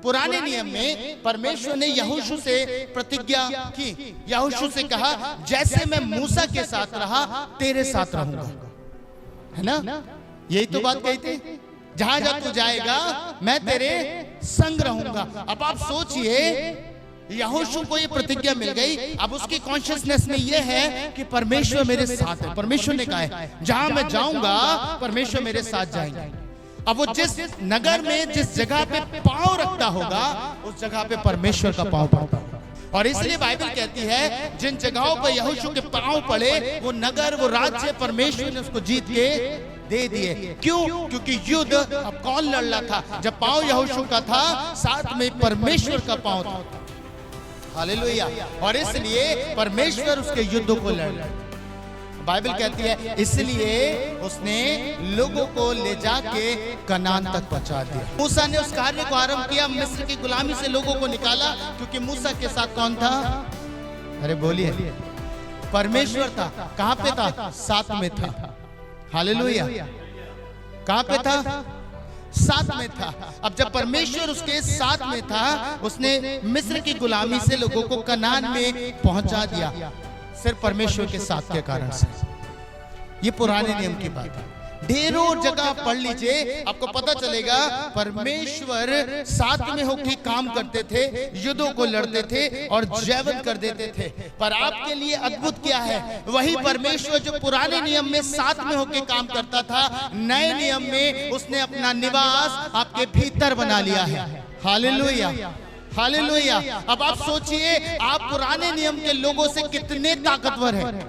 पुराने नियम में परमेश्वर ने यहोशू से प्रतिज्ञा की। यहोशू से कहा, जैसे मैं मूसा के साथ रहा तेरे साथ रहूंगा, है ना? यही तो बात कही थी, जहां जा तू जाएगा मैं तेरे संग रहूंगा। अब आप सोचिए, यहोशू को ये प्रतिज्ञा मिल गई, अब उसकी कॉन्शियसनेस में ये है कि परमेश्वर मेरे साथ है। परमेश्वर ने कहा है जहां मैं जाऊंगा परमेश्वर मेरे साथ जाएंगे। अब वो जिस नगर में जिस जगह पे पांव रखता होगा उस जगह पे परमेश्वर का पांव पड़ता होगा। और इसलिए बाइबल कहती है जिन जगहों पर यहोशू के पांव पड़े वो नगर वो राज्य परमेश्वर ने उसको जीत के दे दिए। क्यों? क्योंकि युद्ध अब कौन लड़ रहा था? जब पांव यहोशू का था साथ में परमेश्वर का पांव था। हालेलुया। और इसलिए परमेश्वर उसके युद्धों को लड़ रहा है। बाइबल कहती है इसलिए उसने लोगों को ले जाके कनान तक पहुंचा दिया। मूसा ने उस कार्य को आरंभ किया, मिस्र की गुलामी से लोगों को निकाला, क्योंकि मूसा के साथ कौन था? अरे बोलिए, परमेश्वर था। कहां पे था? साथ में था। हालेलुया। कहां पे था? साथ में था। अब जब परमेश्वर उसके साथ में था उसने मिस्र की गुलामी से लोगों को कनान में पहुंचा दिया, सिर्फ परमेश्वर के साथ के कारण से। ये पुराने नियम की बात है। ढेरों जगह पढ़ लीजिए, आपको पता चलेगा परमेश्वर साथ में होकर काम करते थे, युद्धों को लड़ते थे और जयवंत कर देते थे। पर आपके लिए अद्भुत क्या है? वही परमेश्वर जो पुराने नियम में साथ में होकर काम करता था, नए नियम में उसने अपना निवास आपके भीतर बना लिया है। Hallelujah, hallelujah. अब आप सोचिए, आप पुराने नियम के लोगों से कितने ताकतवर हैं।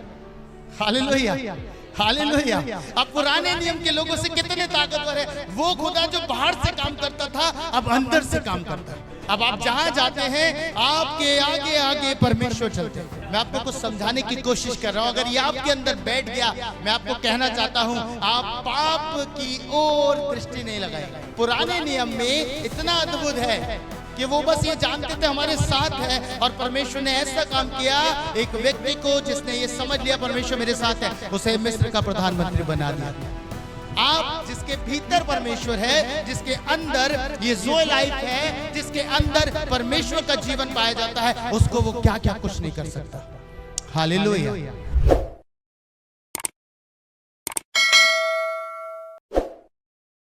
Hallelujah, hallelujah. अब पुराने नियम के लोगों से कितने ताकतवर है। वो खुदा जो बाहर से काम करता था अब अंदर से काम करता है। अब आप जहां जाते हैं आपके आगे आगे परमेश्वर चलते हैं। मैं आपको कुछ समझाने की कोशिश कर रहा हूं। अगर ये आपके अंदर बैठ गया, मैं आपको कहना चाहता हूं आप पाप की ओर दृष्टि नहीं लगाएंगे। पुराने नियम में इतना अद्भुत है कि वो बस ये जानते थे हमारे साथ है, और परमेश्वर ने ऐसा काम किया, एक व्यक्ति को जिसने ये समझ लिया परमेश्वर मेरे साथ है, उसे मिस्र का प्रधानमंत्री बना दिया। आप जिसके भीतर परमेश्वर है, जिसके अंदर ये ज़ोए लाइफ है, जिसके अंदर परमेश्वर का जीवन पाया जाता है, उसको वो क्या क्या कुछ नहीं कर सकता। हालेलुया।